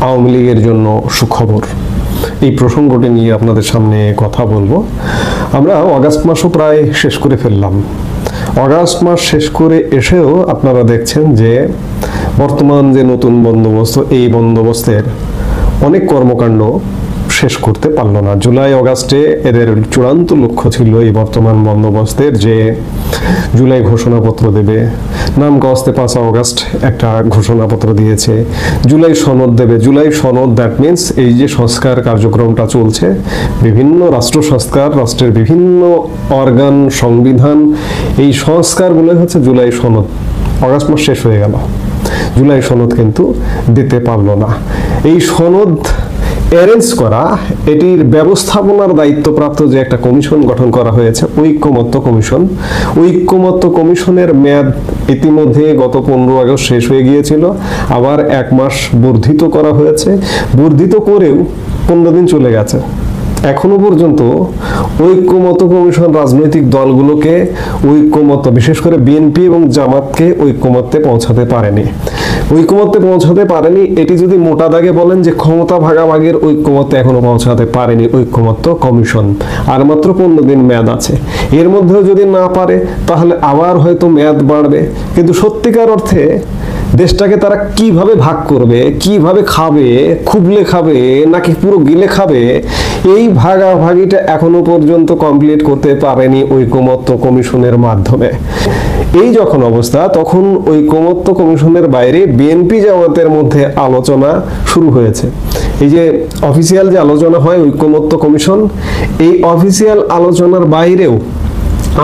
আওয়ামী লীগের জন্য সুখবর, এই প্রসঙ্গটি নিয়ে আপনাদের সামনে কথা বলবো। আমরা অগাস্ট মাসও প্রায় শেষ করে ফেললাম। অগাস্ট মাস শেষ করে এসেও আপনারা দেখছেন যে বর্তমান যে নতুন বন্দোবস্ত, এই বন্দোবস্তের অনেক কর্মকাণ্ড শেষ করতে পারলো না। জুলাই অগাস্টে এদের চূড়ান্ত লক্ষ্য ছিল এই বর্তমান বন্দোবস্তের যে জুলাই ঘোষণাপত্র দেবে, নাম কস্তে 5 অগাস্ট একটা ঘোষণাপত্র দিয়েছে, জুলাই সনদ দেবে। জুলাই সনদ, দ্যাট মিনস এই যে সংস্কার কার্যক্রমটা চলছে, বিভিন্ন রাষ্ট্র সংস্কার, রাষ্ট্রের বিভিন্ন অর্গান, সংবিধান, এই সংস্কারগুলো হচ্ছে জুলাই সনদ। অগাস্ট মাস শেষ হয়ে গেল, জুলাই সনদ কিন্তু দিতে পারলো না। এই সনদ অ্যারেঞ্জ করা, এটির ব্যবস্থাপনার দায়িত্বপ্রাপ্ত যে একটা কমিশন গঠন করা হয়েছে, ঐক্যমত্য কমিশন, ঐক্যমত্য কমিশনের মেয়াদ ইতিমধ্যে গত 15 আগস্ট শেষ হয়ে গিয়েছিল। আবার 1 মাস বর্ধিত করা হয়েছে। বর্ধিত করেও 15 দিন চলে গেছে। এখনো পর্যন্ত ঐক্যমত্য কমিশন রাজনৈতিক দলগুলোকে ঐক্যমত্য, বিশেষ করে বিএনপি এবং জামাতকে ঐক্যমত্যে পৌঁছাতে পারেনি। ঐক্যমত্যে পৌঁছাতে পারেনি, এটি যদি মোটা দাগে বলেন যে ক্ষমতা ভাগাভাগির ঐক্যমত্যে এখনো পৌঁছাতে পারেনি ঐক্যমত্য কমিশন। আর মাত্র 15 দিন মেয়াদ আছে। এর মধ্যেও যদি না পারে তাহলে আবার হয়তো মেয়াদ বাড়বে। কিন্তু সত্যিকার অর্থে দেশটাকে তারা কিভাবে ভাগ করবে, কিভাবে খাবে, খুবলে খাবে নাকি পুরো গিলে খাবে, এই ভাগাভাগিটা এখনো পর্যন্ত কমপ্লিট করতে পারেনি ঐক্যমত্য কমিশনের মাধ্যমে। এই যখন অবস্থা, তখন ঐক্যমত্য কমিশনের বাইরে বিএনপি জামাতের মধ্যে আলোচনা শুরু হয়েছে। এই যে অফিসিয়াল যে আলোচনা হয় ঐক্যমত্য কমিশন, এই অফিসিয়াল আলোচনার বাইরেও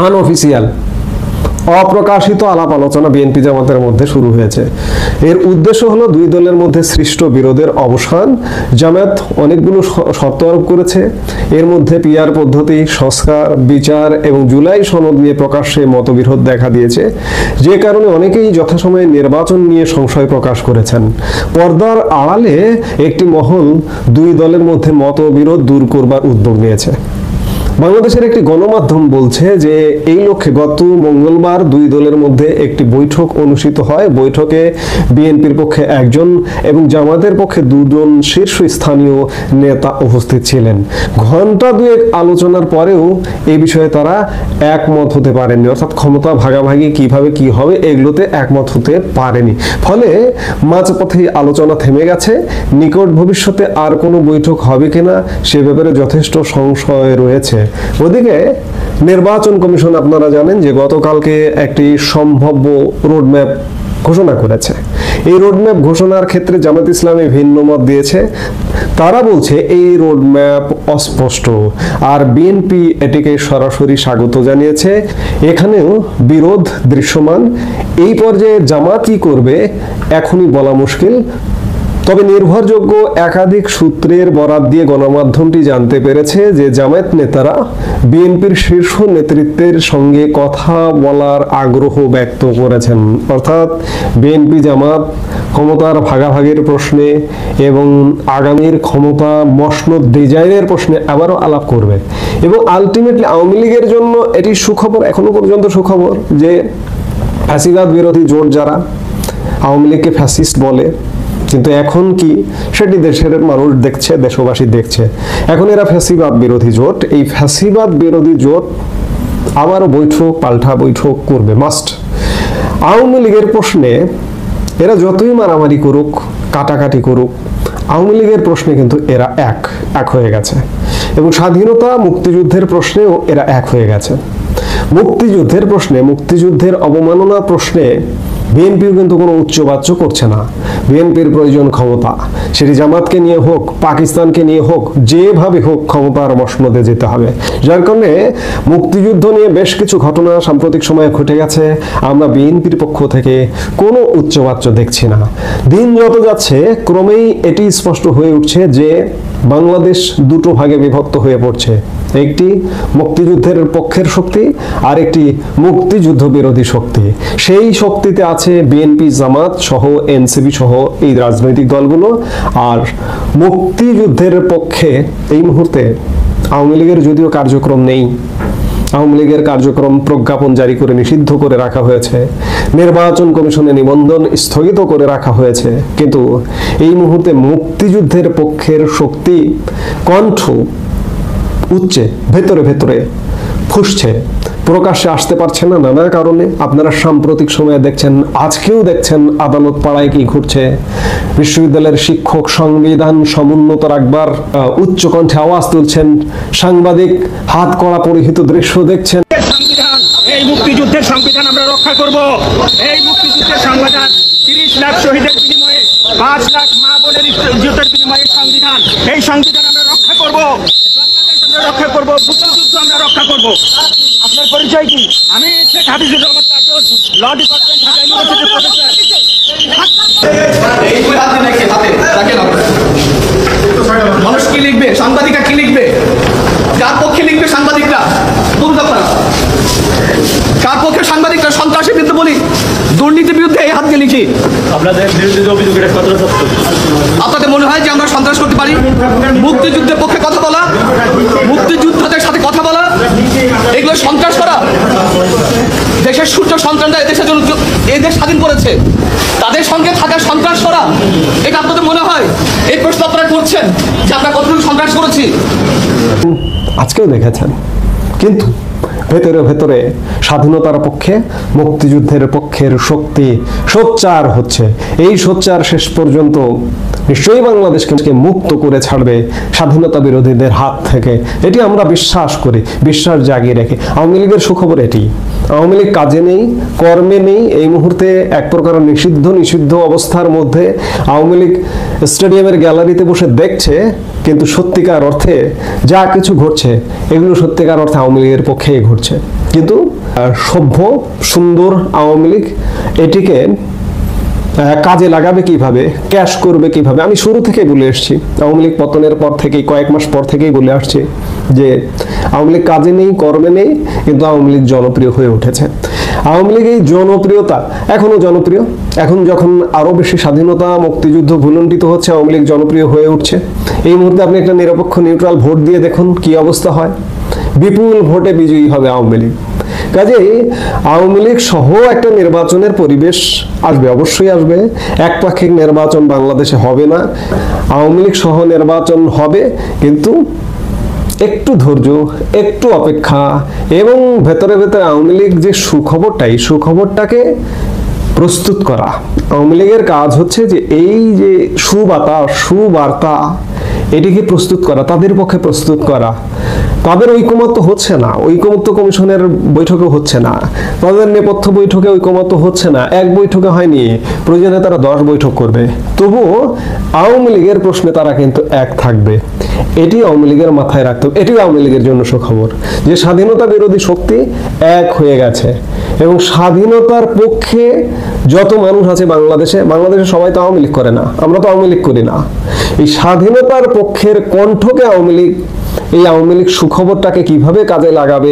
আনঅফিসিয়াল, অপ্রকাশিত আলাপ আলোচনা বিএনপি জামাতের মধ্যে শুরু হয়েছে। এর উদ্দেশ্য হলো দুই দলের মধ্যে সৃষ্ট বিরোধের অবসান। জামাত অনেকগুলো শর্ত আরোপ করেছে। এর মধ্যে পিআর পদ্ধতি, সংস্কার, বিচার এবং জুলাই সনদ নিয়ে প্রকাশ্যে মতবিরোধ দেখা দিয়েছে, যে কারণে অনেকেই যথাসময়ে নির্বাচন নিয়ে সংশয় প্রকাশ করেছেন। পর্দার আড়ালে একটি মহল দুই দলের মধ্যে মতবিরোধ দূর করবার উদ্যোগ নিয়েছে। বাংলাদেশের একটি গণমাধ্যম বলছে যে এই লক্ষ্যে গত মঙ্গলবার দুই দলের মধ্যে একটি বৈঠক অনুষ্ঠিত হয়। বৈঠকে বিএনপির পক্ষে 1 জন এবং জামাতের পক্ষে 2 জন শীর্ষস্থানীয় নেতা উপস্থিত ছিলেন। ঘন্টা 2 আলোচনার পরেও এই বিষয়ে তারা একমত হতে পারেনি, অর্থাৎ ক্ষমতা ভাগাভাগি কিভাবে কি হবে এগুলোতে একমত হতে পারেনি। ফলে মাঝপথে আলোচনা থেমে গেছে। নিকট ভবিষ্যতে আর কোনো বৈঠক হবে কিনা সে ব্যাপারে যথেষ্ট সংশয় রয়েছে। ওদিকে নির্বাচন কমিশন, আপনারা জানেন যে গতকালকে একটি সম্ভাব্য রোডম্যাপ ঘোষণা করেছে। এই রোডম্যাপ ঘোষণার ক্ষেত্রে জামাত ইসলামী ভিন্ন মত দিয়েছে। তারা বলছে এই রোডম্যাপ অস্পষ্ট, আর বিএনপি এটিকে সরাসরি স্বাগত জানিয়েছে। এখানেও বিরোধ দৃশ্যমান। এই পর্যায়ে জামাত কি করবে এখনই বলা মুশকিল। তবে নির্ভরযোগ্য একাধিক সূত্রের বরাত দিয়ে গণমাধ্যমটি জানতে পেরেছে যে জামায়াত নেতারা বিএনপির শীর্ষ নেতৃত্বের সঙ্গে কথা বলার আগ্রহ ব্যক্ত করেছেন। অর্থাৎ বিএনপি জামাত ক্ষমতার ভাগাভাগির প্রশ্নে এবং আগামীর ক্ষমতা মসনদ ডিজাইনের প্রশ্নে আবারও আলাপ করবে। এবং আলটিমেটলি আওয়ামী লীগের জন্য এটি সুখবর, এখনো পর্যন্ত সুখবর যে ফ্যাসিবাদ বিরোধী জোট, যারা আওয়ামী লীগকে ফ্যাসিস্ট বলে, কিন্তু এখন কি সেটি দেশের মানুষ দেখছে, দেশবাসী দেখছে। এখন এরা ফ্যাসিবাদ বিরোধী জোট। এই ফ্যাসিবাদ বিরোধী জোট আবারও বৈঠক, পাল্টা বৈঠক করবে, মাস্ট। আওয়ামী লীগের প্রশ্নে এরা যতই মারামারি করুক, কাটাকাটি করুক, আওয়ামী লীগের প্রশ্নে কিন্তু এরা এক হয়ে গেছে। এবং স্বাধীনতা মুক্তিযুদ্ধের প্রশ্নেও এরা এক হয়ে গেছে। মুক্তিযুদ্ধের প্রশ্নে, মুক্তিযুদ্ধের অবমাননা প্রশ্নে বিএনপিও কিন্তু কোনো উচ্চবাচ্য করছে না। বিএনপির প্রয়োজন ক্ষমতা, সেটি জামাতকে নিয়ে হোক, পাকিস্তানকে নিয়ে হোক, যেভাবে হোক ক্ষমতার মসনদে যেতে হবে। যার কারণে মুক্তিযুদ্ধ নিয়ে বেশ কিছু ঘটনা সাম্প্রতিক সময়ে ঘটে গেছে। আমরা বিএনপির পক্ষ থেকে কোনো উচ্চবাচ্য দেখছি না। দিন যত যাচ্ছে ক্রমেই এটি স্পষ্ট হয়ে উঠছে যে বাংলাদেশ দুটো ভাগে বিভক্ত হয়ে পড়ছে। একটি মুক্তিযুদ্ধের পক্ষের শক্তি, আর একটি মুক্তিযুদ্ধ বিরোধী শক্তি। সেই শক্তিতে আছে বিএনপি, জামাত সহ, এনসিপি সহ এই রাজনৈতিক দলগুলো। আর মুক্তিযুদ্ধের পক্ষে এই মুহূর্তে আওয়ামী লীগের যদিও কার্যক্রম নেই, আওয়ামী লীগের কার্যক্রম প্রজ্ঞাপন জারি করে নিষিদ্ধ করে রাখা হয়েছে, নির্বাচন কমিশনে নিবন্ধন স্থগিত করে রাখা হয়েছে, কিন্তু এই মুহূর্তে মুক্তিযুদ্ধের পক্ষের শক্তি কণ্ঠ উচ্চে ভেতরে ভেতরে ফুসছে, প্রকাশ্যে আসতে পারছে না নানা কারণে। আপনারা সাম্প্রতিক সময়ে দেখছেন, আজকেও দেখছেন আদালত পাড়ায় কি ঘটছে। বিশ্ববিদ্যালয়ের শিক্ষক সংবিধান সমুন্নত রাখবার উচ্চ কণ্ঠে আওয়াজ তুলছেন, সাংবাদিক হাত কড়া পরিহিত দৃশ্য দেখছেন। এই মুক্তিযুদ্ধের সংবিধান আমরা রক্ষা করব। এই মুক্তিযুদ্ধের সংবিধান 30 লাখ শহীদের বিনিময়ে 5 লাখ মা বোনের ইজ্জতের বিনিময়ে সংবিধান, এই সংবিধান আমরা রক্ষা করব। রক্ষা করব, মুক্তিযুদ্ধ আমরা রক্ষা করব। আপনার পরিচয় কি? আমি শেখ হাফিজুর রহমান কাজল, ল ডিপার্টমেন্ট, ঢাকা ইউনিভার্সিটির প্রফেসর। এই দুই হাতে নাকি হাতে রাখেন আপনারা। মানুষ কি লিখবে, সাংবাদিকরা কি লিখবে, কার পক্ষে লিখবে সাংবাদিকরা? বলুন আপনারা, কার পক্ষে সাংবাদিকরা? সন্ত্রাসের বিরুদ্ধে বলি, দুর্নীতির বিরুদ্ধে এই হাত দিয়ে লিখি। আপনাদের বিরুদ্ধে যে অভিযোগ, এটা কতটা সত্য? আপনাদের মনে হয় যে আমরা সন্ত্রাস করতে পারি? মুক্তিযুদ্ধের পক্ষে কথা বলা, মুক্তিযোদ্ধাদের সাথে কথা বলা, এগুলো সন্ত্রাস করা? দেশের সূর্য সন্তানরা এদেশের জন্য এই দেশ স্বাধীন করেছে, তাদের সঙ্গে থাকা সন্ত্রাস করা, এটা আপনাদের মনে হয়? এই প্রশ্ন আপনারা করছেন যে আমরা কতটুকু সন্ত্রাস করেছি? আজকেও দেখেছেন, কিন্তু ভেতরে ভেতরে স্বাধীনতার পক্ষে, মুক্তিযুদ্ধের পক্ষের শক্তি সোচ্চার হচ্ছে। এই সোচ্চার শেষ পর্যন্ত নিশ্চয়ই বাংলাদেশকে মুক্ত করে ছাড়বে স্বাধীনতা বিরোধীদের হাত থেকে, এটি আমরা বিশ্বাস করি, বিশ্বাস জাগিয়ে রেখে। আওয়ামী লীগের সুখবর এটি, আওয়ামী লীগ কাজে নেই, কর্মে নেই, এই মুহূর্তে এক প্রকার নিষিদ্ধ অবস্থার মধ্যে। আওয়ামী লীগ স্টেডিয়ামের গ্যালারিতে বসে দেখছে, কিন্তু সত্যিকার অর্থে যা কিছু ঘটছে এগুলো সত্যিকার অর্থে আওয়ামী লীগের পক্ষেই ঘটছে। কিন্তু সভ্য সুন্দর আওয়ামী লীগ এটিকে কাজে লাগাবে কিভাবে, ক্যাশ করবে কিভাবে? আমি শুরু থেকেই বলে এসেছি, আওয়ামী লীগ পতনের পর থেকেই, কয়েক মাস পর থেকেই বলে আসছি যে আওয়ামী লীগ কাজে নেই, কর্মে নেই, কিন্তু আওয়ামী লীগ জনপ্রিয় হয়ে উঠেছে। আওয়ামী লীগ এই জনপ্রিয়তা এখনো জনপ্রিয়। এখন যখন আরো বেশি স্বাধীনতা, মুক্তিযুদ্ধ ভুলণ্ঠিত হচ্ছে, আওয়ামী লীগ জনপ্রিয় হয়ে উঠছে। এই মুহূর্তে আপনি একটা নিরপেক্ষ নিউট্রাল ভোট দিয়ে দেখুন কি অবস্থা হয়। বিপুল ভোটে বিজয়ী হবে আওয়ামী লীগ। কাজেই আওয়ামী লীগ সহ একটা নির্বাচনের পরিবেশ আসবে, অবশ্যই আসবে। একপাক্ষিক নির্বাচন বাংলাদেশে হবে না, আওয়ামী লীগ সহ নির্বাচন হবে, কিন্তু একটু ধৈর্য, একটু অপেক্ষা, এবং ভেতরে ভেতরে আওয়ামী লীগ যে সুখবরটাকে প্রস্তুত করা। আওয়ামী লীগের কাজ হচ্ছে যে এই যে সুবার্তা এটিকে প্রস্তুত করা, তাদের পক্ষে প্রস্তুত করা। তাদের ঐকমত্য হচ্ছে না, ঐকমত্য কমিশনের বৈঠকে হচ্ছে না, তাদের নেপথ্য বৈঠকে ঐকমত্য হচ্ছে না, এক বৈঠকে হয়নি, প্রয়োজনে তারা 10 বৈঠক করবে, তবুও আওয়ামী লীগের প্রশ্নে তারা কিন্তু এক থাকবে। এটি আওয়ামী লীগের মাথায় রাখতে হবে। এটিও আওয়ামী লীগের জন্য সুখবর যে স্বাধীনতা বিরোধী শক্তি এক হয়ে গেছে, এবং স্বাধীনতার পক্ষে যত মানুষ আছে বাংলাদেশে সবাই তো আওয়ামী লীগ করে না, আমরা তো আওয়ামী লীগ করি না। এই স্বাধীনতার পক্ষের কণ্ঠকে আওয়ামী লীগ সুখবরটাকে কিভাবে কাজে লাগাবে,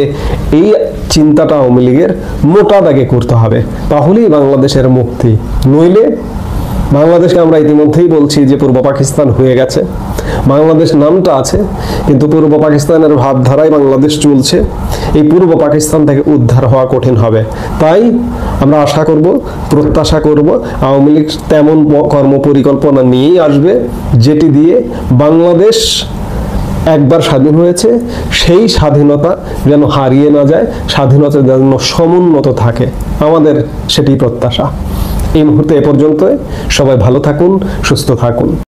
এই চিন্তাটা আওয়ামী লীগের মোটা দাগে করতে হবে, তাহলেই বাংলাদেশের মুক্তি। নইলে বাংলাদেশকে আমরা ইতিমধ্যেই বলছি যে পূর্ব পাকিস্তান হয়ে গেছে। বাংলাদেশ নামটা আছে, কিন্তু পূর্ব পাকিস্তানের ভাবধারায় বাংলাদেশ চলছে। এই পূর্ব পাকিস্তান থেকে উদ্ধার হওয়া কঠিন হবে। তাই আমরা আশা করব, প্রত্যাশা করব, আওয়ামী লীগ তেমন কর্মপরিকল্পনা নিয়েই আসবে, যেটি দিয়ে বাংলাদেশ একবার স্বাধীন হয়েছে সেই স্বাধীনতা যেন হারিয়ে না যায়, স্বাধীনতা যেন সমুন্নত থাকে, আমাদের সেটি প্রত্যাশা। এই মুহূর্তে এ পর্যন্ত। সবাই ভালো থাকুন, সুস্থ থাকুন।